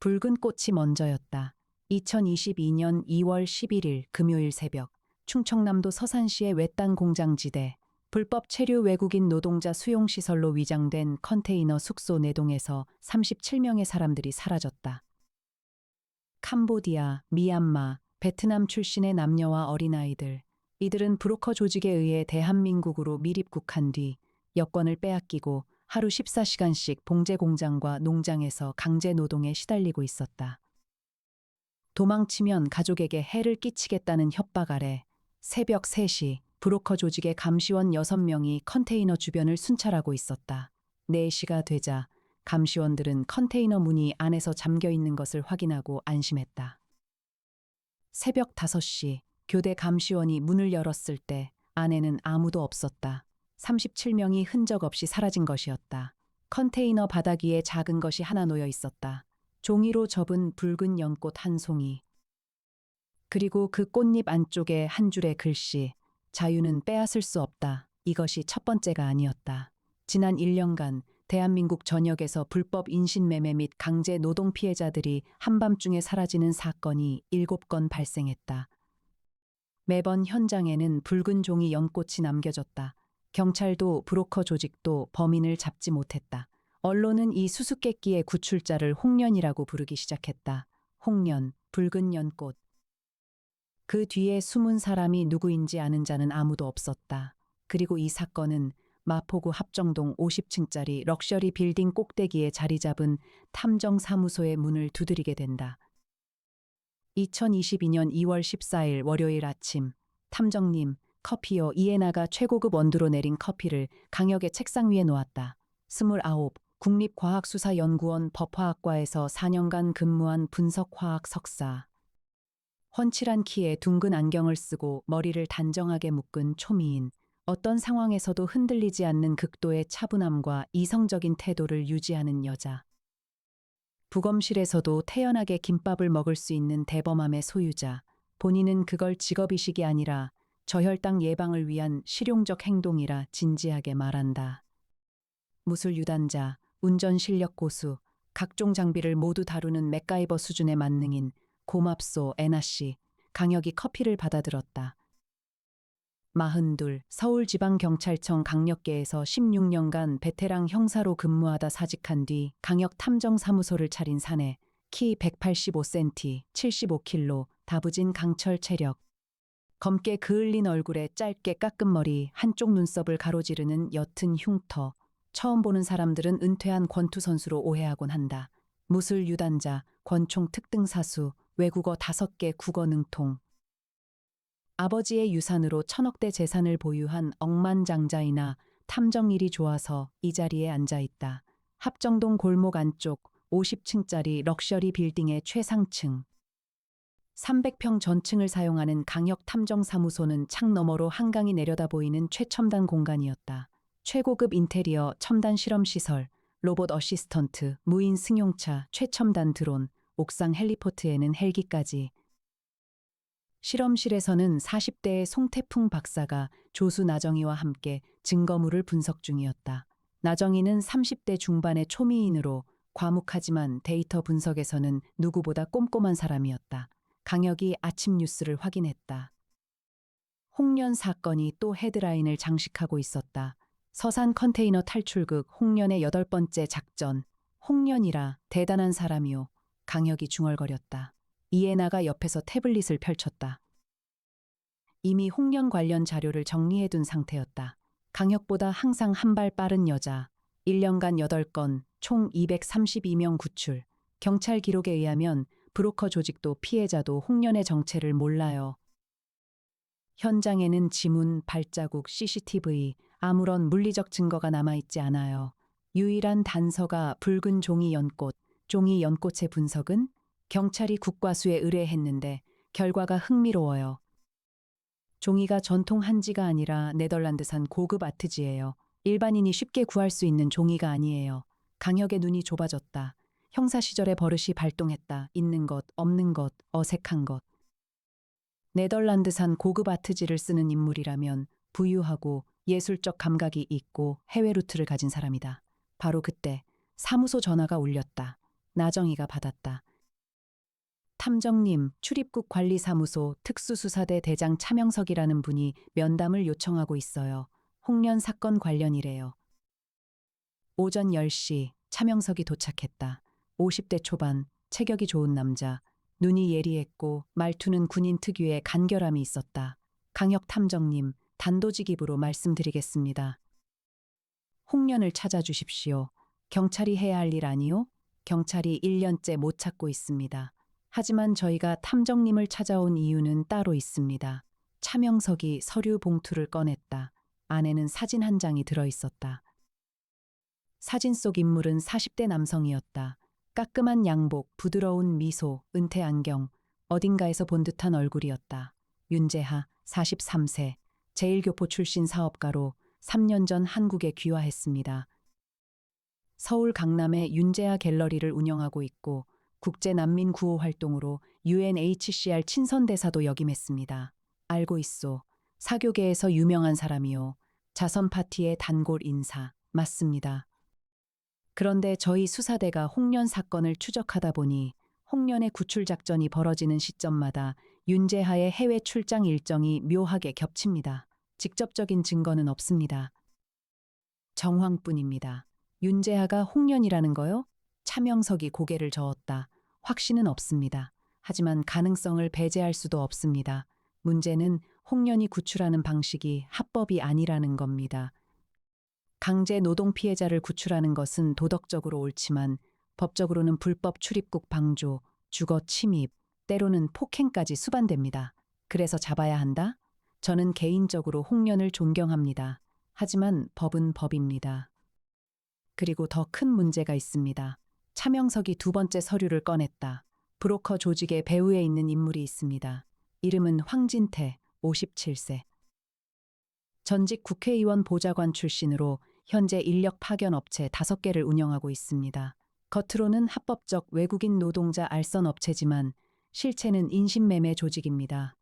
붉은 꽃이 먼저였다. 2022년 2월 11일 금요일 새벽, 충청남도 서산시의 외딴 공장지대, 불법 체류 외국인 노동자 수용시설로 위장된 컨테이너 숙소 내동에서 37명의 사람들이 사라졌다. 캄보디아, 미얀마, 베트남 출신의 남녀와 어린아이들, 이들은 브로커 조직에 의해 대한민국으로 밀입국한 뒤 여권을 빼앗기고 하루 14시간씩 봉제 공장과 농장에서 강제 노동에 시달리고 있었다. 도망치면 가족에게 해를 끼치겠다는 협박 아래 새벽 3시 브로커 조직의 감시원 6명이 컨테이너 주변을 순찰하고 있었다. 4시가 되자 감시원들은 컨테이너 문이 안에서 잠겨 있는 것을 확인하고 안심했다. 새벽 5시 교대 감시원이 문을 열었을 때 안에는 아무도 없었다. 37명이 흔적 없이 사라진 것이었다. 컨테이너 바닥 위에 작은 것이 하나 놓여 있었다. 종이로 접은 붉은 연꽃 한 송이. 그리고 그 꽃잎 안쪽에 한 줄의 글씨. 자유는 빼앗을 수 없다. 이것이 첫 번째가 아니었다. 지난 1년간 대한민국 전역에서 불법 인신매매 및 강제 노동 피해자들이 한밤중에 사라지는 사건이 7건 발생했다. 매번 현장에는 붉은 종이 연꽃이 남겨졌다. 경찰도 브로커 조직도 범인을 잡지 못했다. 언론은 이 수수께끼의 구출자를 홍련이라고 부르기 시작했다. 홍련, 붉은 연꽃. 그 뒤에 숨은 사람이 누구인지 아는 자는 아무도 없었다. 그리고 이 사건은 마포구 합정동 50층짜리 럭셔리 빌딩 꼭대기에 자리 잡은 탐정사무소의 문을 두드리게 된다. 2022년 2월 14일 월요일 아침, 탐정님, 커피요. 이에나가 최고급 원두로 내린 커피를 강혁의 책상 위에 놓았다. 29, 국립과학수사연구원 법화학과에서 4년간 근무한 분석화학 석사. 훤칠한 키에 둥근 안경을 쓰고 머리를 단정하게 묶은 초미인, 어떤 상황에서도 흔들리지 않는 극도의 차분함과 이성적인 태도를 유지하는 여자. 부검실에서도 태연하게 김밥을 먹을 수 있는 대범함의 소유자. 본인은 그걸 직업의식이 아니라 저혈당 예방을 위한 실용적 행동이라 진지하게 말한다. 무술 유단자, 운전 실력 고수, 각종 장비를 모두 다루는 맥가이버 수준의 만능인 고맙소 애나씨. 강혁이 커피를 받아들었다. 42, 서울지방경찰청 강력계에서 16년간 베테랑 형사로 근무하다 사직한 뒤 강혁 탐정사무소를 차린 사내, 키 185cm, 75kg, 다부진 강철 체력. 검게 그을린 얼굴에 짧게 깎은 머리, 한쪽 눈썹을 가로지르는 옅은 흉터. 처음 보는 사람들은 은퇴한 권투 선수로 오해하곤 한다. 무술 유단자, 권총 특등사수, 외국어 5개 국어 능통. 아버지의 유산으로 1000억대 재산을 보유한 억만장자이나 탐정일이 좋아서 이 자리에 앉아 있다. 합정동 골목 안쪽 50층짜리 럭셔리 빌딩의 최상층. 300평 전층을 사용하는 강혁 탐정사무소는 창 너머로 한강이 내려다 보이는 최첨단 공간이었다. 최고급 인테리어, 첨단 실험시설, 로봇 어시스턴트, 무인 승용차, 최첨단 드론, 옥상 헬리포트에는 헬기까지. 실험실에서는 40대의 송태풍 박사가 조수 나정희와 함께 증거물을 분석 중이었다. 나정희는 30대 중반의 초미인으로 과묵하지만 데이터 분석에서는 누구보다 꼼꼼한 사람이었다. 강혁이 아침 뉴스를 확인했다. 홍련 사건이 또 헤드라인을 장식하고 있었다. 서산 컨테이너 탈출극 홍련의 8번째 작전. 홍련이라 대단한 사람이요. 강혁이 중얼거렸다. 이에나가 옆에서 태블릿을 펼쳤다. 이미 홍련 관련 자료를 정리해둔 상태였다. 강혁보다 항상 한 발 빠른 여자. 1년간 8건, 총 232명 구출. 경찰 기록에 의하면 브로커 조직도 피해자도 홍련의 정체를 몰라요. 현장에는 지문, 발자국, CCTV, 아무런 물리적 증거가 남아있지 않아요. 유일한 단서가 붉은 종이 연꽃. 종이 연꽃의 분석은 경찰이 국과수에 의뢰했는데 결과가 흥미로워요. 종이가 전통 한지가 아니라 네덜란드산 고급 아트지예요. 일반인이 쉽게 구할 수 있는 종이가 아니에요. 강혁의 눈이 좁아졌다. 형사 시절의 버릇이 발동했다. 있는 것, 없는 것, 어색한 것. 네덜란드산 고급 아트지를 쓰는 인물이라면 부유하고 예술적 감각이 있고 해외 루트를 가진 사람이다. 바로 그때 사무소 전화가 울렸다. 나정희가 받았다. 탐정님, 출입국 관리사무소 특수수사대 대장 차명석이라는 분이 면담을 요청하고 있어요. 홍련 사건 관련이래요. 오전 10시 차명석이 도착했다. 50대 초반, 체격이 좋은 남자. 눈이 예리했고 말투는 군인 특유의 간결함이 있었다. 강혁 탐정님, 단도직입으로 말씀드리겠습니다. 홍련을 찾아주십시오. 경찰이 해야 할 일 아니요? 경찰이 1년째 못 찾고 있습니다. 하지만 저희가 탐정님을 찾아온 이유는 따로 있습니다. 차명석이 서류 봉투를 꺼냈다. 안에는 사진 한 장이 들어 있었다. 사진 속 인물은 40대 남성이었다. 깔끔한 양복, 부드러운 미소, 은퇴 안경, 어딘가에서 본 듯한 얼굴이었다. 윤재하, 43세, 제1교포 출신 사업가로 3년 전 한국에 귀화했습니다. 서울 강남에 윤재하 갤러리를 운영하고 있고 국제 난민 구호 활동으로 UNHCR 친선대사도 역임했습니다. 알고 있소. 사교계에서 유명한 사람이요. 자선 파티의 단골 인사. 맞습니다. 그런데 저희 수사대가 홍련 사건을 추적하다 보니 홍련의 구출 작전이 벌어지는 시점마다 윤재하의 해외 출장 일정이 묘하게 겹칩니다. 직접적인 증거는 없습니다. 정황뿐입니다. 윤재하가 홍련이라는 거요? 차명석이 고개를 저었다. 확신은 없습니다. 하지만 가능성을 배제할 수도 없습니다. 문제는 홍련이 구출하는 방식이 합법이 아니라는 겁니다. 강제 노동 피해자를 구출하는 것은 도덕적으로 옳지만 법적으로는 불법 출입국 방조, 주거 침입, 때로는 폭행까지 수반됩니다. 그래서 잡아야 한다? 저는 개인적으로 홍련을 존경합니다. 하지만 법은 법입니다. 그리고 더 큰 문제가 있습니다. 차명석이 두 번째 서류를 꺼냈다. 브로커 조직의 배후에 있는 인물이 있습니다. 이름은 황진태, 57세. 전직 국회의원 보좌관 출신으로 현재 인력 파견 업체 5개를 운영하고 있습니다. 겉으로는 합법적 외국인 노동자 알선 업체지만 실체는 인신매매 조직입니다.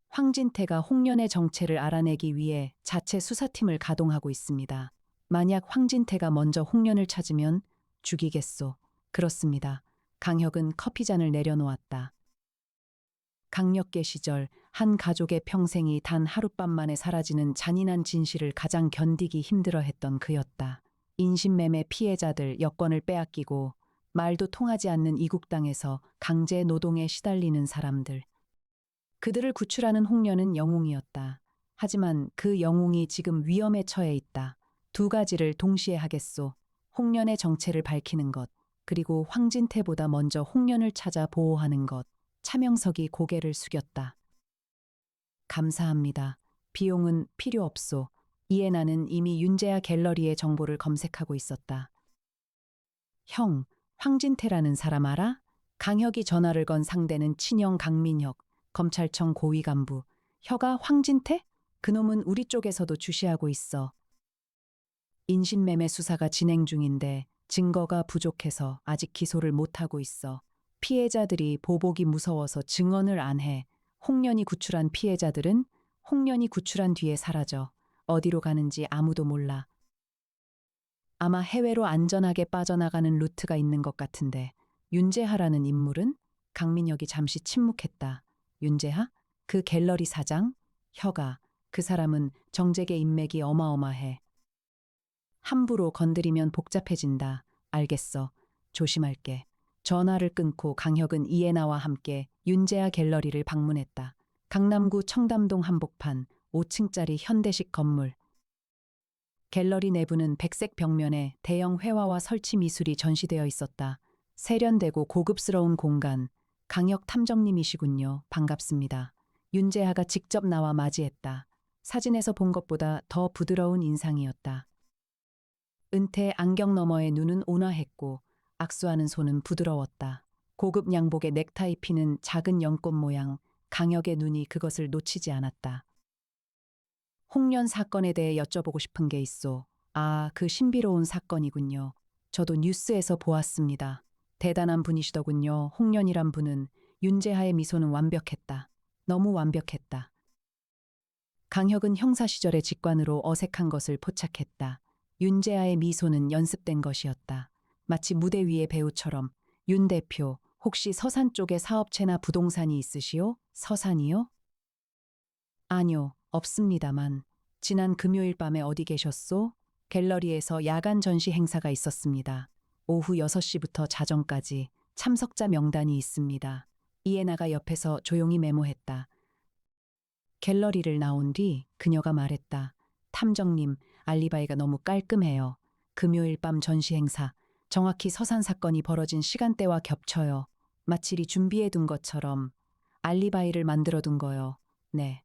황진태가 홍련의 정체를 알아내기 위해 자체 수사팀을 가동하고 있습니다. 만약 황진태가 먼저 홍련을 찾으면 죽이겠소. 그렇습니다. 강혁은 커피잔을 내려놓았다. 강력계 시절 한 가족의 평생이 단 하룻밤 만에 사라지는 잔인한 진실을 가장 견디기 힘들어했던 그였다. 인신매매 피해자들 여권을 빼앗기고 말도 통하지 않는 이국 땅에서 강제 노동에 시달리는 사람들. 그들을 구출하는 홍련은 영웅이었다. 하지만 그 영웅이 지금 위험에 처해 있다. 두 가지를 동시에 하겠소. 홍련의 정체를 밝히는 것, 그리고 황진태보다 먼저 홍련을 찾아 보호하는 것. 차명석이 고개를 숙였다. 감사합니다. 비용은 필요 없소. 이에 나는 이미 윤재하 갤러리의 정보를 검색하고 있었다. 형, 황진태라는 사람 알아? 강혁이 전화를 건 상대는 친형 강민혁, 검찰청 고위 간부. 혀가 황진태? 그놈은 우리 쪽에서도 주시하고 있어. 인신매매 수사가 진행 중인데 증거가 부족해서 아직 기소를 못하고 있어. 피해자들이 보복이 무서워서 증언을 안 해. 홍련이 구출한 피해자들은 홍련이 구출한 뒤에 사라져. 어디로 가는지 아무도 몰라. 아마 해외로 안전하게 빠져나가는 루트가 있는 것 같은데 윤재하라는 인물은? 강민혁이 잠시 침묵했다. 윤재하? 그 갤러리 사장? 혀가. 그 사람은 정재계 인맥이 어마어마해. 함부로 건드리면 복잡해진다. 알겠어. 조심할게. 전화를 끊고 강혁은 이해나와 함께 윤재하 갤러리를 방문했다. 강남구 청담동 한복판 5층짜리 현대식 건물. 갤러리 내부는 백색 벽면에 대형 회화와 설치 미술이 전시되어 있었다. 세련되고 고급스러운 공간. 강혁 탐정님이시군요. 반갑습니다. 윤재하가 직접 나와 맞이했다. 사진에서 본 것보다 더 부드러운 인상이었다. 은퇴 안경 너머의 눈은 온화했고 악수하는 손은 부드러웠다. 고급 양복에 넥타이 피는 작은 연꽃 모양, 강혁의 눈이 그것을 놓치지 않았다. 홍련 사건에 대해 여쭤보고 싶은 게 있어. 아, 그 신비로운 사건이군요. 저도 뉴스에서 보았습니다. 대단한 분이시더군요. 홍련이란 분은. 윤재하의 미소는 완벽했다. 너무 완벽했다. 강혁은 형사 시절의 직관으로 어색한 것을 포착했다. 윤재하의 미소는 연습된 것이었다. 마치 무대 위의 배우처럼 윤 대표, 혹시 서산 쪽에 사업체나 부동산이 있으시오? 서산이요? 아니요, 없습니다만. 지난 금요일 밤에 어디 계셨소? 갤러리에서 야간 전시 행사가 있었습니다. 오후 6시부터 자정까지 참석자 명단이 있습니다. 이에나가 옆에서 조용히 메모했다. 갤러리를 나온 뒤 그녀가 말했다. 탐정님, 알리바이가 너무 깔끔해요. 금요일 밤 전시 행사, 정확히 서산 사건이 벌어진 시간대와 겹쳐요. 마치리 준비해둔 것처럼 알리바이를 만들어둔 거요. 네.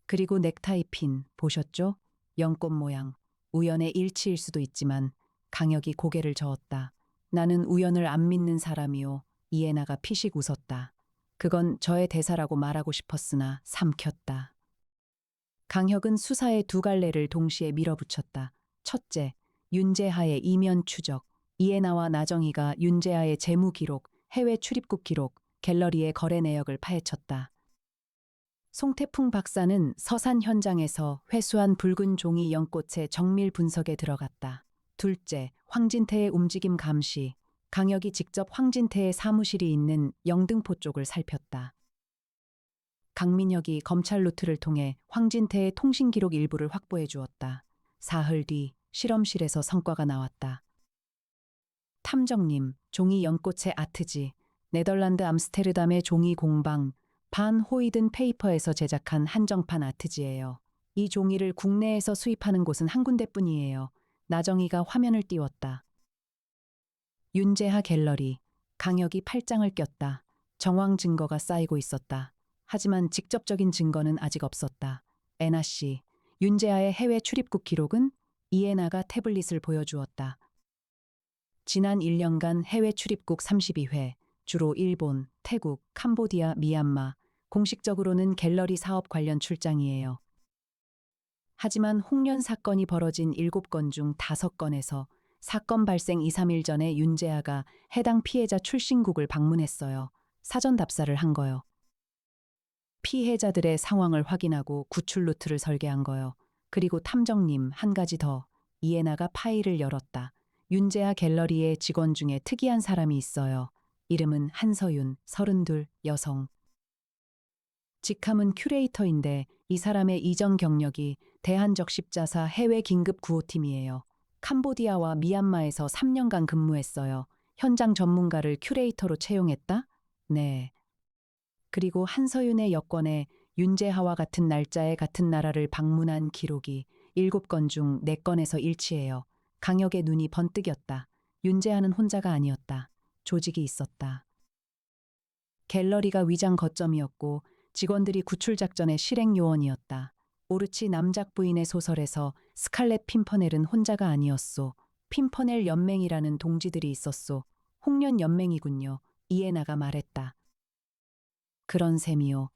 그리고 넥타이 핀 보셨죠? 연꽃 모양. 우연의 일치일 수도 있지만 강혁이 고개를 저었다. 나는 우연을 안 믿는 사람이요. 이에나가 피식 웃었다. 그건 저의 대사라고 말하고 싶었으나 삼켰다. 강혁은 수사의 두 갈래를 동시에 밀어붙였다. 첫째, 윤재하의 이면 추적. 이에나와 나정희가 윤재하의 재무 기록, 해외 출입국 기록, 갤러리의 거래 내역을 파헤쳤다. 송태풍 박사는 서산 현장에서 회수한 붉은 종이 연꽃의 정밀 분석에 들어갔다. 둘째, 황진태의 움직임 감시. 강혁이 직접 황진태의 사무실이 있는 영등포 쪽을 살폈다. 강민혁이 검찰 루트를 통해 황진태의 통신 기록 일부를 확보해 주었다. 사흘 뒤 실험실에서 성과가 나왔다. 탐정님, 종이 연꽃의 아트지. 네덜란드 암스테르담의 종이 공방, 반 호이든 페이퍼에서 제작한 한정판 아트지예요. 이 종이를 국내에서 수입하는 곳은 한 군데뿐이에요. 나정희가 화면을 띄웠다. 윤재하 갤러리. 강혁이 팔짱을 꼈다. 정황 증거가 쌓이고 있었다. 하지만 직접적인 증거는 아직 없었다. 애나 씨, 윤재하의 해외 출입국 기록은? 이에나가 태블릿을 보여주었다. 지난 1년간 해외 출입국 32회, 주로 일본, 태국, 캄보디아, 미얀마, 공식적으로는 갤러리 사업 관련 출장이에요. 하지만 홍련 사건이 벌어진 7건 중 5건에서 사건 발생 2, 3일 전에 윤재하가 해당 피해자 출신국을 방문했어요. 사전 답사를 한 거요. 피해자들의 상황을 확인하고 구출 루트를 설계한 거요. 그리고 탐정님, 한 가지 더. 이에나가 파일을 열었다. 윤재하 갤러리의 직원 중에 특이한 사람이 있어요. 이름은 한서윤, 32, 여성. 직함은 큐레이터인데 이 사람의 이전 경력이 대한적십자사 해외 긴급 구호팀이에요. 캄보디아와 미얀마에서 3년간 근무했어요. 현장 전문가를 큐레이터로 채용했다? 네. 그리고 한서윤의 여권에 윤재하와 같은 날짜에 같은 나라를 방문한 기록이 7건 중 4건에서 일치해요. 강혁의 눈이 번뜩였다. 윤재하는 혼자가 아니었다. 조직이 있었다. 갤러리가 위장 거점이었고 직원들이 구출 작전의 실행 요원이었다. 오르치 남작 부인의 소설에서 스칼렛 핀퍼넬은 혼자가 아니었소. 핀퍼넬 연맹이라는 동지들이 있었소. 홍련 연맹이군요. 이에나가 말했다. 그런 셈이요.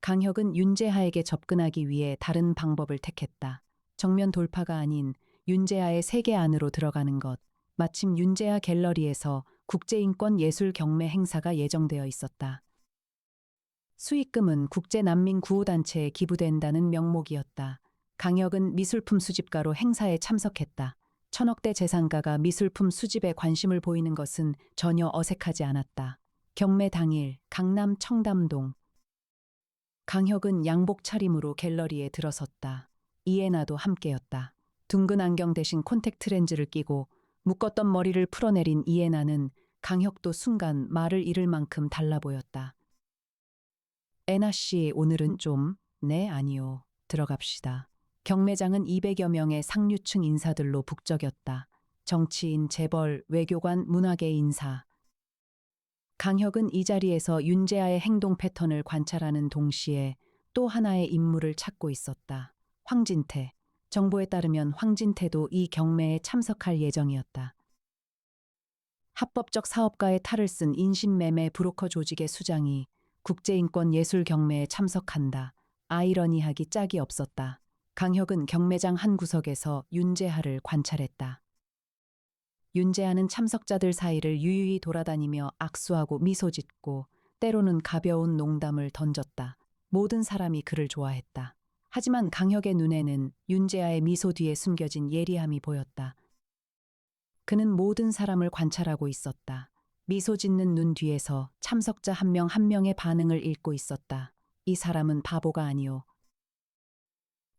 강혁은 윤재하에게 접근하기 위해 다른 방법을 택했다. 정면 돌파가 아닌 윤재하의 세계 안으로 들어가는 것. 마침 윤재하 갤러리에서 국제인권 예술 경매 행사가 예정되어 있었다. 수익금은 국제난민구호단체에 기부된다는 명목이었다. 강혁은 미술품 수집가로 행사에 참석했다. 1,000억대 재산가가 미술품 수집에 관심을 보이는 것은 전혀 어색하지 않았다. 경매 당일 강남 청담동. 강혁은 양복 차림으로 갤러리에 들어섰다. 이에나도 함께였다. 둥근 안경 대신 콘택트 렌즈를 끼고 묶었던 머리를 풀어내린 이에나는 강혁도 순간 말을 잃을 만큼 달라 보였다. 애나 씨, 오늘은 좀, 네, 아니요. 들어갑시다. 경매장은 200여 명의 상류층 인사들로 북적였다. 정치인, 재벌, 외교관, 문화계 인사. 강혁은 이 자리에서 윤재하의 행동 패턴을 관찰하는 동시에 또 하나의 인물을 찾고 있었다. 황진태. 정보에 따르면 황진태도 이 경매에 참석할 예정이었다. 합법적 사업가의 탈을 쓴 인신매매 브로커 조직의 수장이 국제인권 예술 경매에 참석한다. 아이러니하기 짝이 없었다. 강혁은 경매장 한 구석에서 윤재하를 관찰했다. 윤재하는 참석자들 사이를 유유히 돌아다니며 악수하고 미소 짓고 때로는 가벼운 농담을 던졌다. 모든 사람이 그를 좋아했다. 하지만 강혁의 눈에는 윤재하의 미소 뒤에 숨겨진 예리함이 보였다. 그는 모든 사람을 관찰하고 있었다. 미소 짓는 눈 뒤에서 참석자 한 명 한 명의 반응을 읽고 있었다. 이 사람은 바보가 아니오.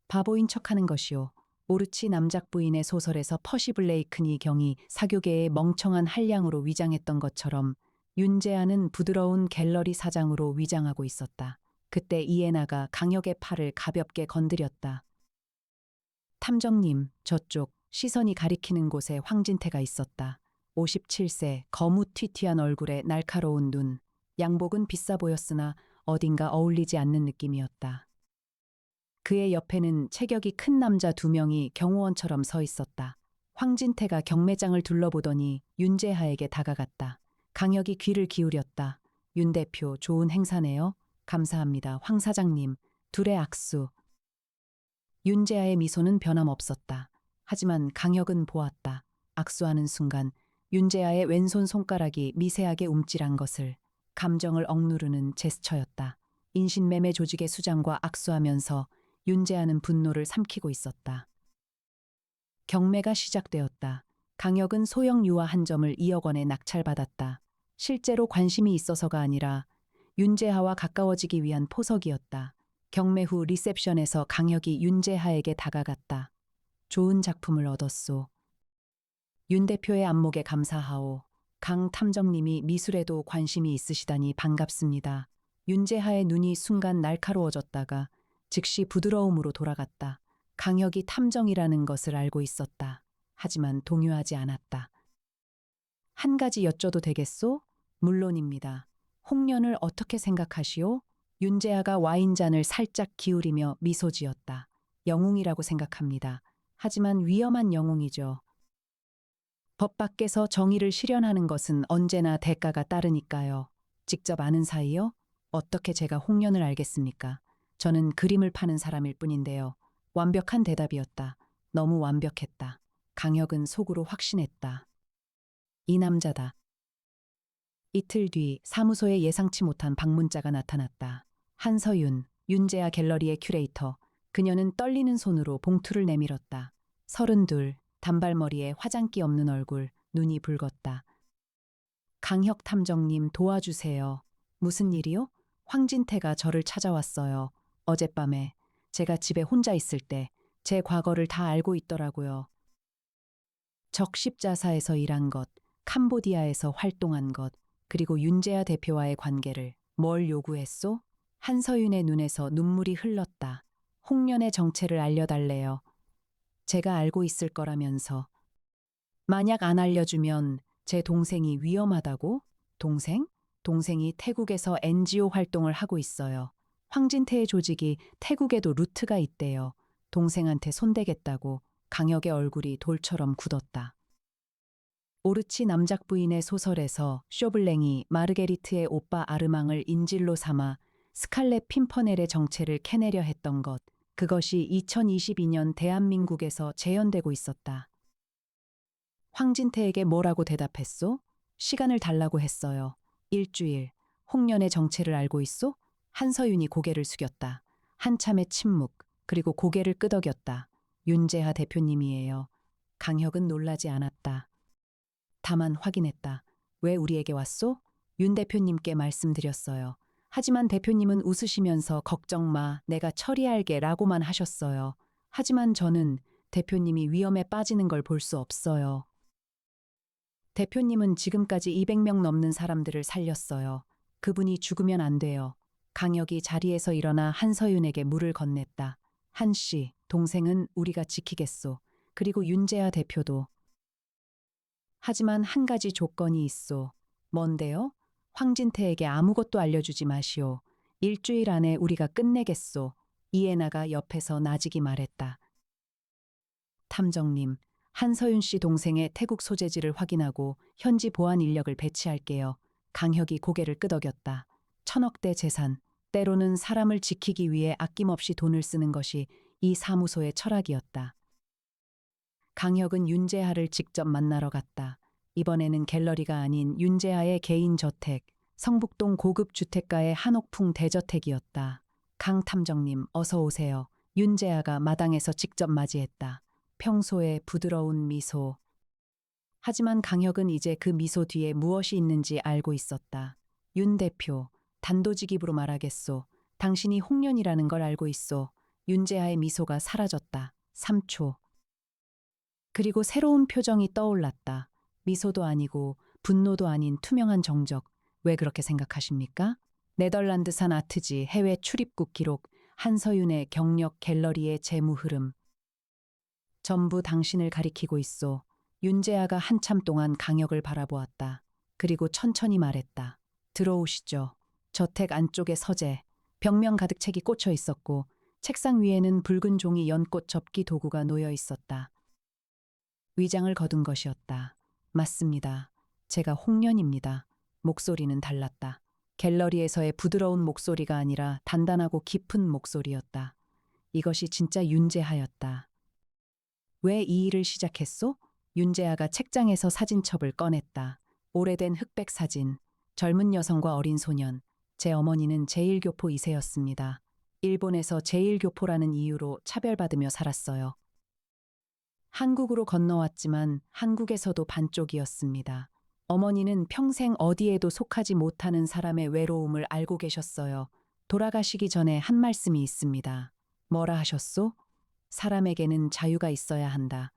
바보인 척하는 것이오. 오르치 남작 부인의 소설에서 퍼시 블레이크니 경이 사교계의 멍청한 한량으로 위장했던 것처럼 윤재아는 부드러운 갤러리 사장으로 위장하고 있었다. 그때 이에나가 강혁의 팔을 가볍게 건드렸다. 탐정님, 저쪽 시선이 가리키는 곳에 황진태가 있었다. 57세, 거무튀튀한 얼굴에 날카로운 눈. 양복은 비싸 보였으나 어딘가 어울리지 않는 느낌이었다. 그의 옆에는 체격이 큰 남자 두 명이 경호원처럼 서 있었다. 황진태가 경매장을 둘러보더니 윤재하에게 다가갔다. 강혁이 귀를 기울였다. 윤 대표, 좋은 행사네요. 감사합니다. 황 사장님. 둘의 악수. 윤재하의 미소는 변함없었다. 하지만 강혁은 보았다. 악수하는 순간 윤재하의 왼손 손가락이 미세하게 움찔한 것을. 감정을 억누르는 제스처였다. 인신매매 조직의 수장과 악수하면서 윤재하는 분노를 삼키고 있었다. 경매가 시작되었다. 강혁은 소형 유아 한 점을 2억 원에 낙찰받았다. 실제로 관심이 있어서가 아니라 윤재하와 가까워지기 위한 포석이었다. 경매 후 리셉션에서 강혁이 윤재하에게 다가갔다. 좋은 작품을 얻었소. 윤 대표의 안목에 감사하오. 강 탐정님이 미술에도 관심이 있으시다니 반갑습니다. 윤재하의 눈이 순간 날카로워졌다가 즉시 부드러움으로 돌아갔다. 강혁이 탐정이라는 것을 알고 있었다. 하지만 동요하지 않았다. 한 가지 여쭤도 되겠소? 물론입니다. 홍련을 어떻게 생각하시오? 윤재하가 와인잔을 살짝 기울이며 미소 지었다. 영웅이라고 생각합니다. 하지만 위험한 영웅이죠. 법 밖에서 정의를 실현하는 것은 언제나 대가가 따르니까요. 직접 아는 사이요? 어떻게 제가 홍련을 알겠습니까? 저는 그림을 파는 사람일 뿐인데요. 완벽한 대답이었다. 너무 완벽했다. 강혁은 속으로 확신했다. 이 남자다. 이틀 뒤 사무소에 예상치 못한 방문자가 나타났다. 한서윤, 윤재아 갤러리의 큐레이터. 그녀는 떨리는 손으로 봉투를 내밀었다. 32, 단발머리에 화장기 없는 얼굴, 눈이 붉었다. 강혁 탐정님 도와주세요. 무슨 일이요? 황진태가 저를 찾아왔어요. 어젯밤에 제가 집에 혼자 있을 때 제 과거를 다 알고 있더라고요. 적십자사에서 일한 것, 캄보디아에서 활동한 것, 그리고 윤재아 대표와의 관계를 뭘 요구했소? 한서윤의 눈에서 눈물이 흘렀다. 홍련의 정체를 알려달래요. 제가 알고 있을 거라면서. 만약 안 알려주면 제 동생이 위험하다고? 동생? 동생이 태국에서 NGO 활동을 하고 있어요. 황진태의 조직이 태국에도 루트가 있대요. 동생한테 손대겠다고. 강혁의 얼굴이 돌처럼 굳었다. 오르치 남작 부인의 소설에서 쇼블랭이 마르게리트의 오빠 아르망을 인질로 삼아 스칼렛 핀퍼넬의 정체를 캐내려 했던 것, 그것이 2022년 대한민국에서 재현되고 있었다. 황진태에게 뭐라고 대답했소? 시간을 달라고 했어요. 일주일. 홍련의 정체를 알고 있소? 한서윤이 고개를 숙였다. 한참의 침묵, 그리고 고개를 끄덕였다. 윤재하 대표님이에요. 강혁은 놀라지 않았다. 다만 확인했다. 왜 우리에게 왔소? 윤 대표님께 말씀드렸어요. 하지만 대표님은 웃으시면서 걱정 마, 내가 처리할게 라고만 하셨어요. 하지만 저는 대표님이 위험에 빠지는 걸 볼 수 없어요. 대표님은 지금까지 200명 넘는 사람들을 살렸어요. 그분이 죽으면 안 돼요. 강혁이 자리에서 일어나 한서윤에게 물을 건넸다. 한 씨, 동생은 우리가 지키겠소. 그리고 윤재아 대표도. 하지만 한 가지 조건이 있소. 뭔데요? 황진태에게 아무것도 알려주지 마시오. 일주일 안에 우리가 끝내겠소. 이에나가 옆에서 나직이 말했다. 탐정님, 한서윤 씨 동생의 태국 소재지를 확인하고 현지 보안 인력을 배치할게요. 강혁이 고개를 끄덕였다. 1000억대 재산, 때로는 사람을 지키기 위해 아낌없이 돈을 쓰는 것이 이 사무소의 철학이었다. 강혁은 윤재하를 직접 만나러 갔다. 이번에는 갤러리가 아닌 윤재하의 개인 저택, 성북동 고급 주택가의 한옥풍 대저택이었다. 강 탐정님, 어서 오세요. 윤재하가 마당에서 직접 맞이했다. 평소의 부드러운 미소. 하지만 강혁은 이제 그 미소 뒤에 무엇이 있는지 알고 있었다. 윤 대표, 단도직입으로 말하겠소. 당신이 홍련이라는 걸 알고 있소. 윤재하의 미소가 사라졌다. 3초. 그리고 새로운 표정이 떠올랐다. 미소도 아니고 분노도 아닌 투명한 정적. 왜 그렇게 생각하십니까? 네덜란드산 아트지 해외 출입국 기록, 한서윤의 경력 갤러리의 재무 흐름. 전부 당신을 가리키고 있소. 윤재아가 한참 동안 강혁을 바라보았다. 그리고 천천히 말했다. 들어오시죠. 저택 안쪽에 서재, 벽면 가득 책이 꽂혀 있었고 책상 위에는 붉은 종이 연꽃 접기 도구가 놓여 있었다. 위장을 거둔 것이었다. 맞습니다. 제가 홍련입니다. 목소리는 달랐다. 갤러리에서의 부드러운 목소리가 아니라 단단하고 깊은 목소리였다. 이것이 진짜 윤재하였다. 왜 이 일을 시작했소? 윤재하가 책장에서 사진첩을 꺼냈다. 오래된 흑백 사진, 젊은 여성과 어린 소년. 제 어머니는 제1교포 2세였습니다. 일본에서 제1교포라는 이유로 차별받으며 살았어요. 한국으로 건너왔지만 한국에서도 반쪽이었습니다. 어머니는 평생 어디에도 속하지 못하는 사람의 외로움을 알고 계셨어요. 돌아가시기 전에 한 말씀이 있습니다. 뭐라 하셨소? 사람에게는 자유가 있어야 한다.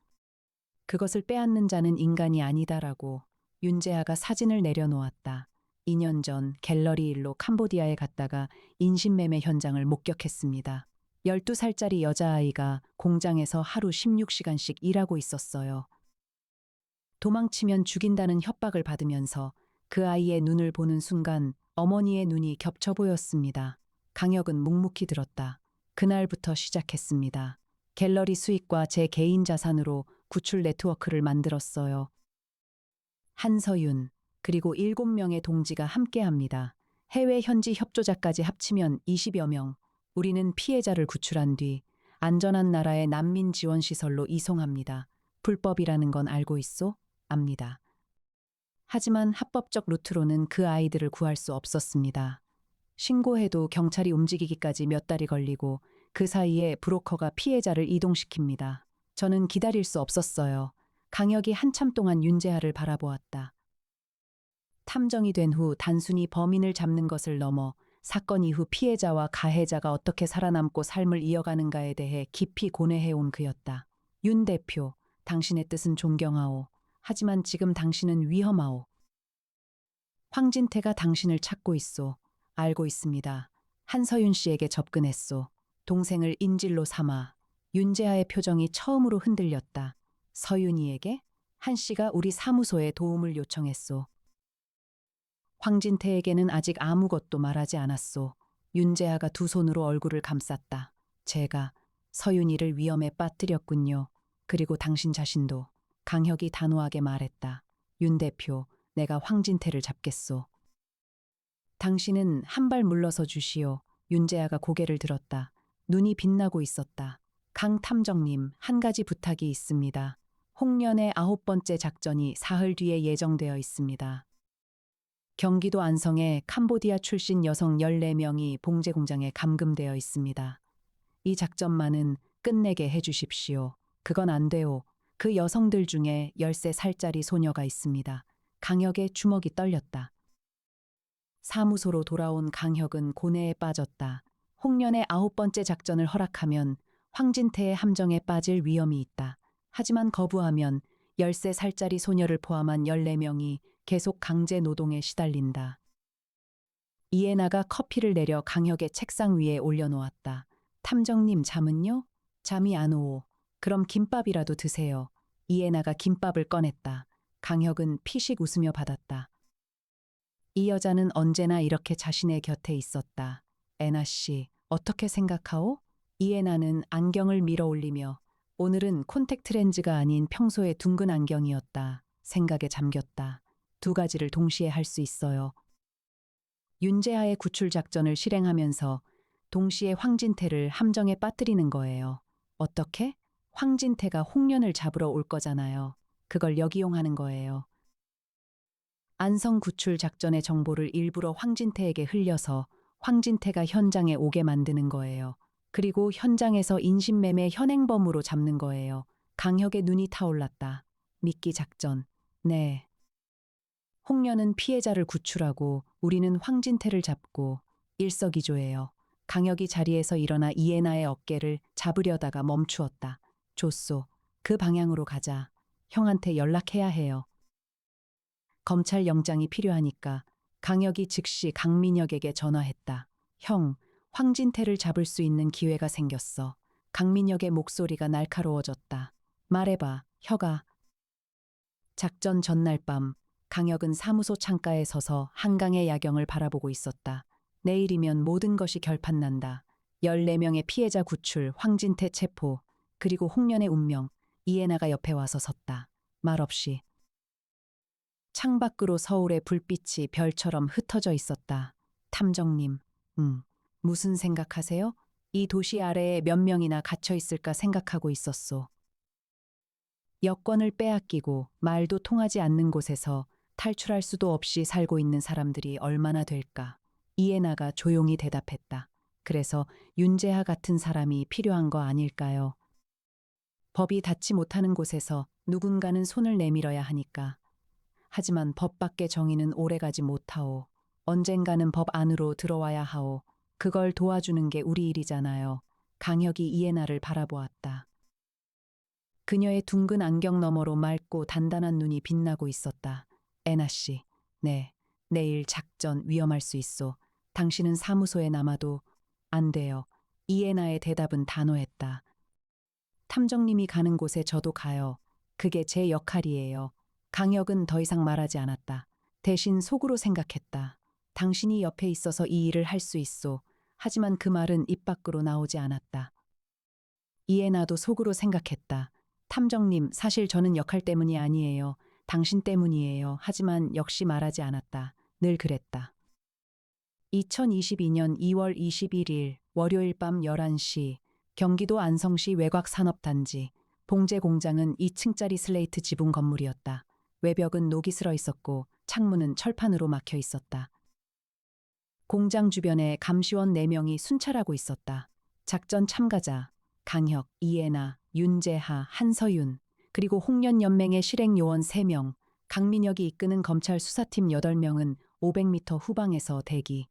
그것을 빼앗는 자는 인간이 아니다라고. 윤재하가 사진을 내려놓았다. 2년 전 갤러리 일로 캄보디아에 갔다가 인신매매 현장을 목격했습니다. 12살짜리 여자아이가 공장에서 하루 16시간씩 일하고 있었어요. 도망치면 죽인다는 협박을 받으면서 그 아이의 눈을 보는 순간 어머니의 눈이 겹쳐 보였습니다. 강혁은 묵묵히 들었다. 그날부터 시작했습니다. 갤러리 수익과 제 개인 자산으로 구출 네트워크를 만들었어요. 한서윤, 그리고 7명의 동지가 함께합니다. 해외 현지 협조자까지 합치면 20여 명. 우리는 피해자를 구출한 뒤 안전한 나라의 난민 지원 시설로 이송합니다. 불법이라는 건 알고 있소? 압니다. 하지만 합법적 루트로는 그 아이들을 구할 수 없었습니다. 신고해도 경찰이 움직이기까지 몇 달이 걸리고 그 사이에 브로커가 피해자를 이동시킵니다. 저는 기다릴 수 없었어요. 강혁이 한참 동안 윤재하를 바라보았다. 탐정이 된 후 단순히 범인을 잡는 것을 넘어 사건 이후 피해자와 가해자가 어떻게 살아남고 삶을 이어가는가에 대해 깊이 고뇌해온 그였다. 윤 대표, 당신의 뜻은 존경하오. 하지만 지금 당신은 위험하오. 황진태가 당신을 찾고 있소. 알고 있습니다. 한서윤 씨에게 접근했소. 동생을 인질로 삼아. 윤재하의 표정이 처음으로 흔들렸다. 서윤이에게? 한 씨가 우리 사무소에 도움을 요청했소. 황진태에게는 아직 아무것도 말하지 않았소. 윤재하가 두 손으로 얼굴을 감쌌다. 제가 서윤이를 위험에 빠뜨렸군요. 그리고 당신 자신도. 강혁이 단호하게 말했다. 윤 대표, 내가 황진태를 잡겠소. 당신은 한 발 물러서 주시오. 윤재하가 고개를 들었다. 눈이 빛나고 있었다. 강 탐정님, 한 가지 부탁이 있습니다. 홍련의 9번째 작전이 사흘 뒤에 예정되어 있습니다. 경기도 안성에 캄보디아 출신 여성 14명이 봉제 공장에 감금되어 있습니다. 이 작전만은 끝내게 해주십시오. 그건 안 돼요. 그 여성들 중에 13살짜리 소녀가 있습니다. 강혁의 주먹이 떨렸다. 사무소로 돌아온 강혁은 고뇌에 빠졌다. 홍련의 9번째 작전을 허락하면 황진태의 함정에 빠질 위험이 있다. 하지만 거부하면 13살짜리 소녀를 포함한 14명이 계속 강제 노동에 시달린다. 이에나가 커피를 내려 강혁의 책상 위에 올려놓았다. 탐정님 잠은요? 잠이 안 오오. 그럼 김밥이라도 드세요. 이에나가 김밥을 꺼냈다. 강혁은 피식 웃으며 받았다. 이 여자는 언제나 이렇게 자신의 곁에 있었다. 에나 씨, 어떻게 생각하오? 이에나는 안경을 밀어 올리며 오늘은 콘택트 렌즈가 아닌 평소의 둥근 안경이었다. 생각에 잠겼다. 두 가지를 동시에 할 수 있어요. 윤재하의 구출 작전을 실행하면서 동시에 황진태를 함정에 빠뜨리는 거예요. 어떻게? 황진태가 홍련을 잡으러 올 거잖아요. 그걸 역이용하는 거예요. 안성 구출 작전의 정보를 일부러 황진태에게 흘려서 황진태가 현장에 오게 만드는 거예요. 그리고 현장에서 인신매매 현행범으로 잡는 거예요. 강혁의 눈이 타올랐다. 미끼 작전. 네. 홍련은 피해자를 구출하고 우리는 황진태를 잡고 일석이조예요. 강혁이 자리에서 일어나 이해나의 어깨를 잡으려다가 멈추었다. 좋소. 그 방향으로 가자. 형한테 연락해야 해요. 검찰 영장이 필요하니까 강혁이 즉시 강민혁에게 전화했다. 형, 황진태를 잡을 수 있는 기회가 생겼어. 강민혁의 목소리가 날카로워졌다. 말해봐, 혀가. 작전 전날 밤, 강혁은 사무소 창가에 서서 한강의 야경을 바라보고 있었다. 내일이면 모든 것이 결판난다. 14명의 피해자 구출, 황진태 체포, 그리고 홍련의 운명, 이해나가 옆에 와서 섰다. 말없이. 창밖으로 서울의 불빛이 별처럼 흩어져 있었다. 탐정님, 무슨 생각하세요? 이 도시 아래에 몇 명이나 갇혀 있을까 생각하고 있었소. 여권을 빼앗기고 말도 통하지 않는 곳에서 탈출할 수도 없이 살고 있는 사람들이 얼마나 될까? 이해나가 조용히 대답했다. 그래서 윤재하 같은 사람이 필요한 거 아닐까요? 법이 닿지 못하는 곳에서 누군가는 손을 내밀어야 하니까. 하지만 법 밖의 정의는 오래가지 못하오. 언젠가는 법 안으로 들어와야 하오. 그걸 도와주는 게 우리 일이잖아요. 강혁이 이해나를 바라보았다. 그녀의 둥근 안경 너머로 맑고 단단한 눈이 빛나고 있었다. 애나 씨, 네, 내일 작전 위험할 수 있어. 당신은 사무소에 남아도 안 돼요. 이해나의 대답은 단호했다. 탐정님이 가는 곳에 저도 가요. 그게 제 역할이에요. 강혁은 더 이상 말하지 않았다. 대신 속으로 생각했다. 당신이 옆에 있어서 이 일을 할 수 있어. 하지만 그 말은 입 밖으로 나오지 않았다. 이해나도 속으로 생각했다. 탐정님, 사실 저는 역할 때문이 아니에요. 당신 때문이에요. 하지만 역시 말하지 않았다. 늘 그랬다. 2022년 2월 21일 월요일 밤 11시 경기도 안성시 외곽산업단지 봉제 공장은 2층짜리 슬레이트 지붕 건물이었다. 외벽은 녹이 슬어 있었고 창문은 철판으로 막혀 있었다. 공장 주변에 감시원 4명이 순찰하고 있었다. 작전 참가자 강혁, 이해나, 윤재하, 한서윤, 그리고 홍련연맹의 실행요원 3명, 강민혁이 이끄는 검찰 수사팀 8명은 500m 후방에서 대기.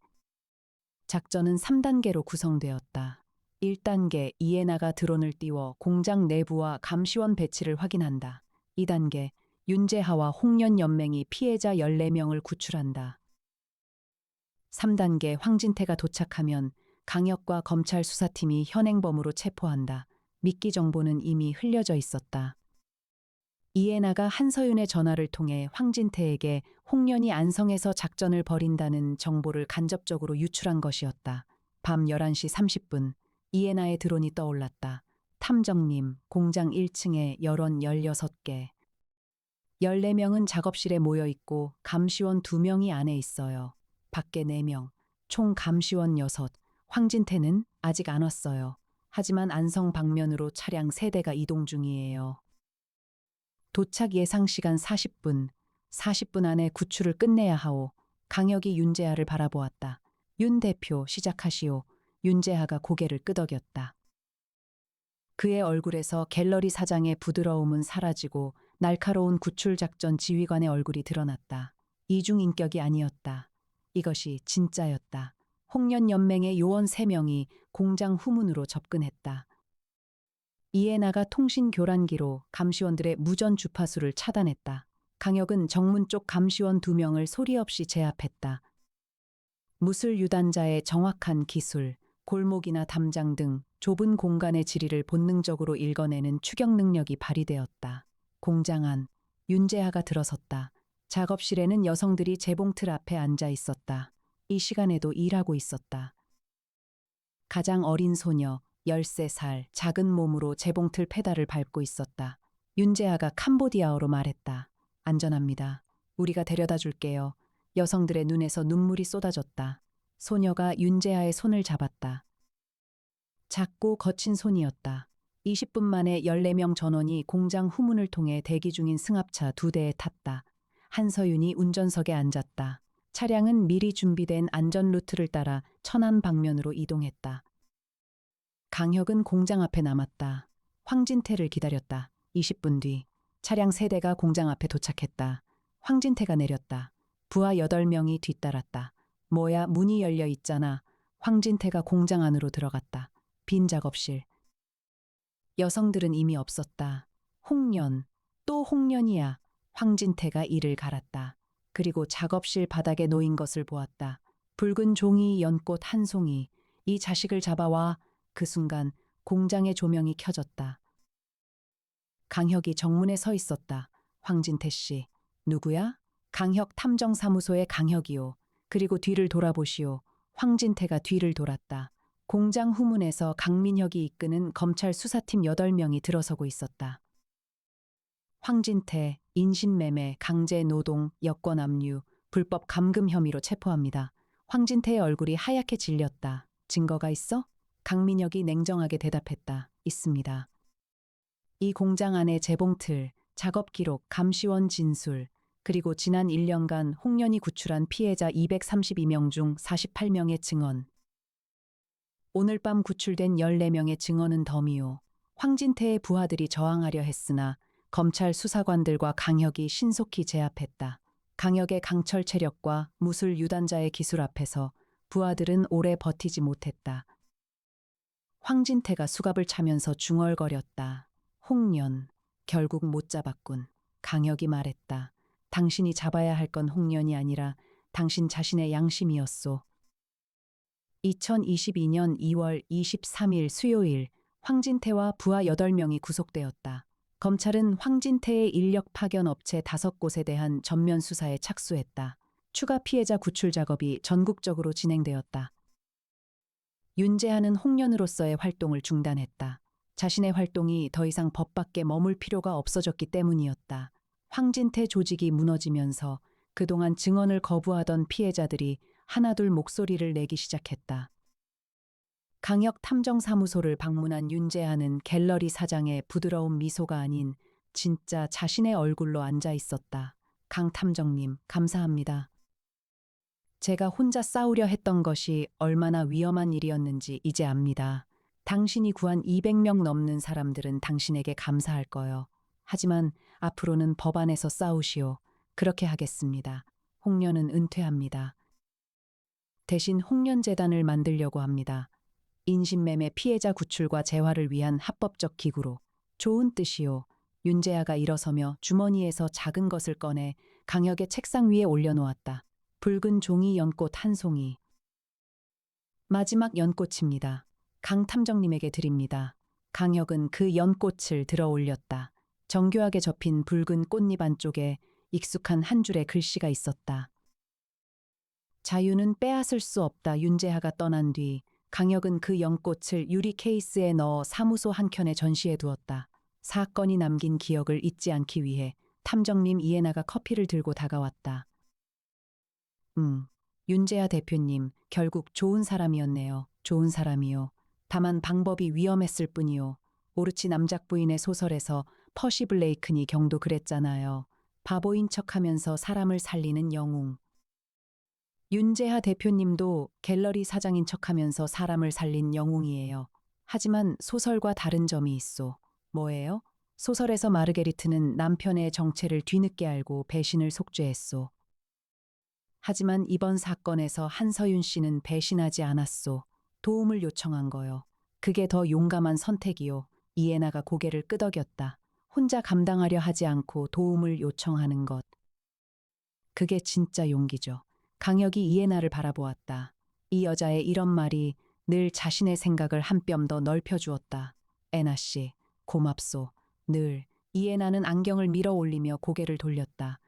작전은 3단계로 구성되었다. 1단계 이해나가 드론을 띄워 공장 내부와 감시원 배치를 확인한다. 2단계 윤재하와 홍련연맹이 피해자 14명을 구출한다. 3단계 황진태가 도착하면 강혁과 검찰 수사팀이 현행범으로 체포한다. 미끼 정보는 이미 흘려져 있었다. 이해나가 한서윤의 전화를 통해 황진태에게 홍련이 안성에서 작전을 벌인다는 정보를 간접적으로 유출한 것이었다. 밤 11시 30분 이해나의 드론이 떠올랐다. 탐정님, 공장 1층에 여론 16개. 14명은 작업실에 모여 있고 감시원 2명이 안에 있어요. 밖에 4명, 총 감시원 6. 황진태는 아직 안 왔어요. 하지만 안성 방면으로 차량 3대가 이동 중이에요. 도착 예상 시간 40분. 40분 안에 구출을 끝내야 하오. 강혁이 윤재하를 바라보았다. 윤 대표 시작하시오. 윤재하가 고개를 끄덕였다. 그의 얼굴에서 갤러리 사장의 부드러움은 사라지고 날카로운 구출작전 지휘관의 얼굴이 드러났다. 이중인격이 아니었다. 이것이 진짜였다. 홍련연맹의 요원 3명이 공장 후문으로 접근했다. 이해나가 통신 교란기로 감시원들의 무전 주파수를 차단했다. 강혁은 정문 쪽 감시원 2명을 소리 없이 제압했다. 무술 유단자의 정확한 기술, 골목이나 담장 등 좁은 공간의 지리를 본능적으로 읽어내는 추격 능력이 발휘되었다. 공장 안, 윤재하가 들어섰다. 작업실에는 여성들이 재봉틀 앞에 앉아 있었다. 이 시간에도 일하고 있었다. 가장 어린 소녀, 13살, 작은 몸으로 재봉틀 페달을 밟고 있었다. 윤재하가 캄보디아어로 말했다. 안전합니다. 우리가 데려다 줄게요. 여성들의 눈에서 눈물이 쏟아졌다. 소녀가 윤재하의 손을 잡았다. 작고 거친 손이었다. 20분 만에 14명 전원이 공장 후문을 통해 대기 중인 승합차 2대에 탔다. 한서윤이 운전석에 앉았다. 차량은 미리 준비된 안전 루트를 따라 천안 방면으로 이동했다. 강혁은 공장 앞에 남았다. 황진태를 기다렸다. 20분 뒤 차량 3대가 공장 앞에 도착했다. 황진태가 내렸다. 부하 8명이 뒤따랐다. 뭐야, 문이 열려 있잖아. 황진태가 공장 안으로 들어갔다. 빈 작업실. 여성들은 이미 없었다. 홍련, 또 홍련이야. 황진태가 이를 갈았다. 그리고 작업실 바닥에 놓인 것을 보았다. 붉은 종이, 연꽃 한 송이. 이 자식을 잡아와. 그 순간 공장의 조명이 켜졌다. 강혁이 정문에 서 있었다. 황진태 씨. 누구야? 강혁 탐정사무소의 강혁이요. 그리고 뒤를 돌아보시오. 황진태가 뒤를 돌았다. 공장 후문에서 강민혁이 이끄는 검찰 수사팀 8명이 들어서고 있었다. 황진태, 인신매매, 강제노동, 여권압류, 불법 감금 혐의로 체포합니다. 황진태의 얼굴이 하얗게 질렸다. 증거가 있어? 강민혁이 냉정하게 대답했다. 있습니다. 이 공장 안에 재봉틀, 작업 기록, 감시원 진술, 그리고 지난 1년간 홍련이 구출한 피해자 232명 중 48명의 증언. 오늘 밤 구출된 14명의 증언은 덤이요. 황진태의 부하들이 저항하려 했으나 검찰 수사관들과 강혁이 신속히 제압했다. 강혁의 강철 체력과 무술 유단자의 기술 앞에서 부하들은 오래 버티지 못했다. 황진태가 수갑을 차면서 중얼거렸다. 홍련, 결국 못 잡았군. 강혁이 말했다. 당신이 잡아야 할 건 홍련이 아니라 당신 자신의 양심이었소. 2022년 2월 23일 수요일 황진태와 부하 8명이 구속되었다. 검찰은 황진태의 인력 파견 업체 5곳에 대한 전면 수사에 착수했다. 추가 피해자 구출 작업이 전국적으로 진행되었다. 윤재하는 홍련으로서의 활동을 중단했다. 자신의 활동이 더 이상 법 밖에 머물 필요가 없어졌기 때문이었다. 황진태 조직이 무너지면서 그동안 증언을 거부하던 피해자들이 하나둘 목소리를 내기 시작했다. 강혁 탐정사무소를 방문한 윤재하는 갤러리 사장의 부드러운 미소가 아닌 진짜 자신의 얼굴로 앉아 있었다. 강 탐정님, 감사합니다. 제가 혼자 싸우려 했던 것이 얼마나 위험한 일이었는지 이제 압니다. 당신이 구한 200명 넘는 사람들은 당신에게 감사할 거요. 하지만 앞으로는 법안에서 싸우시오. 그렇게 하겠습니다. 홍련은 은퇴합니다. 대신 홍련재단을 만들려고 합니다. 인신매매 피해자 구출과 재활을 위한 합법적 기구로. 좋은 뜻이요. 윤재하가 일어서며 주머니에서 작은 것을 꺼내 강혁의 책상 위에 올려놓았다. 붉은 종이 연꽃 한 송이. 마지막 연꽃입니다. 강 탐정님에게 드립니다. 강혁은 그 연꽃을 들어 올렸다. 정교하게 접힌 붉은 꽃잎 안쪽에 익숙한 한 줄의 글씨가 있었다. 자유는 빼앗을 수 없다. 윤재하가 떠난 뒤 강혁은 그 연꽃을 유리 케이스에 넣어 사무소 한켠에 전시해 두었다. 사건이 남긴 기억을 잊지 않기 위해 탐정님 이해나가 커피를 들고 다가왔다. 윤재하 대표님, 결국 좋은 사람이었네요. 좋은 사람이요. 다만 방법이 위험했을 뿐이요. 오르치 남작 부인의 소설에서 퍼시 블레이큰이 경도 그랬잖아요. 바보인 척하면서 사람을 살리는 영웅. 윤재하 대표님도 갤러리 사장인 척하면서 사람을 살린 영웅이에요. 하지만 소설과 다른 점이 있어. 뭐예요? 소설에서 마르게리트는 남편의 정체를 뒤늦게 알고 배신을 속죄했소. 하지만 이번 사건에서 한서윤 씨는 배신하지 않았소. 도움을 요청한 거요. 그게 더 용감한 선택이요. 이해나가 고개를 끄덕였다. 혼자 감당하려 하지 않고 도움을 요청하는 것. 그게 진짜 용기죠. 강혁이 이해나를 바라보았다. 이 여자의 이런 말이 늘 자신의 생각을 한 뼘 더 넓혀주었다. 애나 씨, 고맙소. 늘. 이해나는 안경을 밀어 올리며 고개를 돌렸다.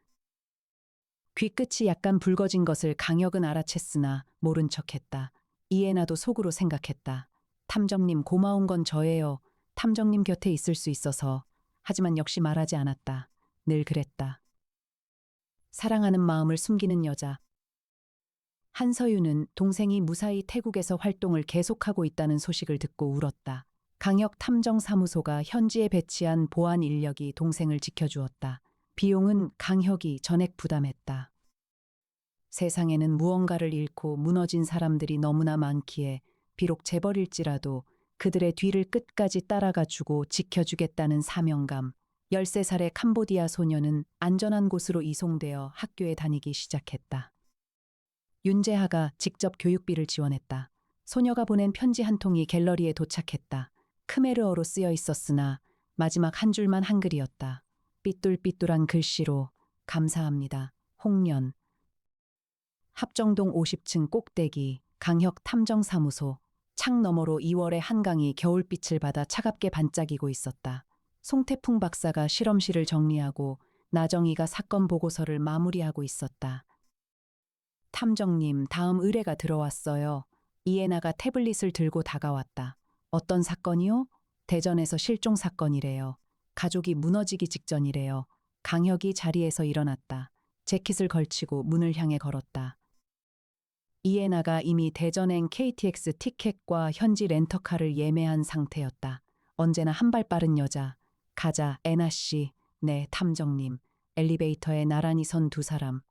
귀끝이 약간 붉어진 것을 강혁은 알아챘으나 모른 척했다. 이해나도 속으로 생각했다. 탐정님 고마운 건 저예요. 탐정님 곁에 있을 수 있어서. 하지만 역시 말하지 않았다. 늘 그랬다. 사랑하는 마음을 숨기는 여자. 한서윤은 동생이 무사히 태국에서 활동을 계속하고 있다는 소식을 듣고 울었다. 강혁 탐정사무소가 현지에 배치한 보안 인력이 동생을 지켜주었다. 비용은 강혁이 전액 부담했다. 세상에는 무언가를 잃고 무너진 사람들이 너무나 많기에 비록 재벌일지라도 그들의 뒤를 끝까지 따라가 주고 지켜주겠다는 사명감, 13살의 캄보디아 소녀는 안전한 곳으로 이송되어 학교에 다니기 시작했다. 윤재하가 직접 교육비를 지원했다. 소녀가 보낸 편지 한 통이 갤러리에 도착했다. 크메르어로 쓰여 있었으나 마지막 한 줄만 한글이었다. 삐뚤삐뚤한 글씨로 감사합니다. 홍련. 합정동 50층 꼭대기 강혁 탐정사무소. 창 너머로 2월의 한강이 겨울빛을 받아 차갑게 반짝이고 있었다. 송태풍 박사가 실험실을 정리하고 나정이가 사건 보고서를 마무리하고 있었다. 탐정님, 다음 의뢰가 들어왔어요. 이에나가 태블릿을 들고 다가왔다. 어떤 사건이요? 대전에서 실종 사건이래요. 가족이 무너지기 직전이래요. 강혁이 자리에서 일어났다. 재킷을 걸치고 문을 향해 걸었다. 이에나가 이미 대전행 KTX 티켓과 현지 렌터카를 예매한 상태였다. 언제나 한 발 빠른 여자. 가자, 에나 씨. 네, 탐정님. 엘리베이터에 나란히 선 두 사람.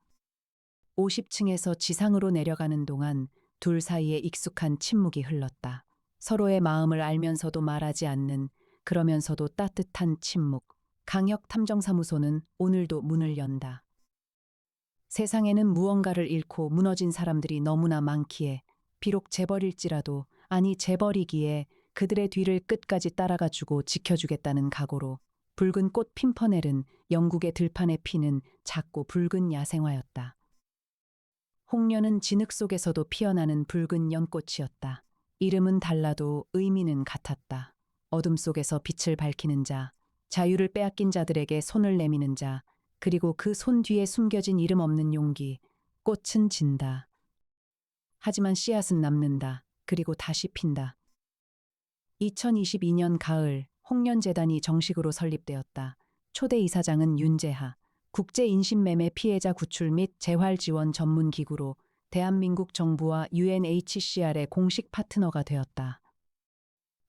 50층에서 지상으로 내려가는 동안 둘 사이에 익숙한 침묵이 흘렀다. 서로의 마음을 알면서도 말하지 않는, 그러면서도 따뜻한 침묵. 강혁 탐정사무소는 오늘도 문을 연다. 세상에는 무언가를 잃고 무너진 사람들이 너무나 많기에, 비록 재벌일지라도, 아니 재벌이기에 그들의 뒤를 끝까지 따라가 주고 지켜주겠다는 각오로 붉은 꽃 핀퍼넬은 영국의 들판에 피는 작고 붉은 야생화였다. 홍련은 진흙 속에서도 피어나는 붉은 연꽃이었다. 이름은 달라도 의미는 같았다. 어둠 속에서 빛을 밝히는 자, 자유를 빼앗긴 자들에게 손을 내미는 자, 그리고 그 손 뒤에 숨겨진 이름 없는 용기. 꽃은 진다. 하지만 씨앗은 남는다. 그리고 다시 핀다. 2022년 가을, 홍련재단이 정식으로 설립되었다. 초대 이사장은 윤재하. 국제인신매매 피해자 구출 및 재활 지원 전문 기구로 대한민국 정부와 UNHCR의 공식 파트너가 되었다.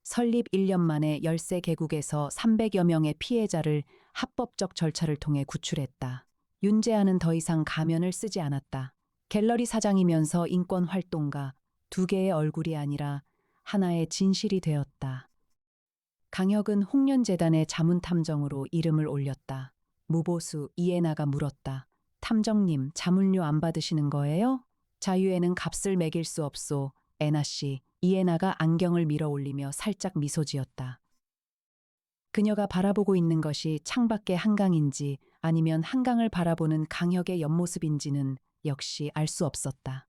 설립 1년 만에 13개국에서 300여 명의 피해자를 합법적 절차를 통해 구출했다. 윤재하는 더 이상 가면을 쓰지 않았다. 갤러리 사장이면서 인권 활동가, 두 개의 얼굴이 아니라 하나의 진실이 되었다. 강혁은 홍련재단의 자문탐정으로 이름을 올렸다. 무보수 이에나가 물었다. 탐정님, 자문료 안 받으시는 거예요? 자유에는 값을 매길 수 없소. 에나 씨, 이에나가 안경을 밀어 올리며 살짝 미소 지었다. 그녀가 바라보고 있는 것이 창밖의 한강인지 아니면 한강을 바라보는 강혁의 옆모습인지는 역시 알 수 없었다.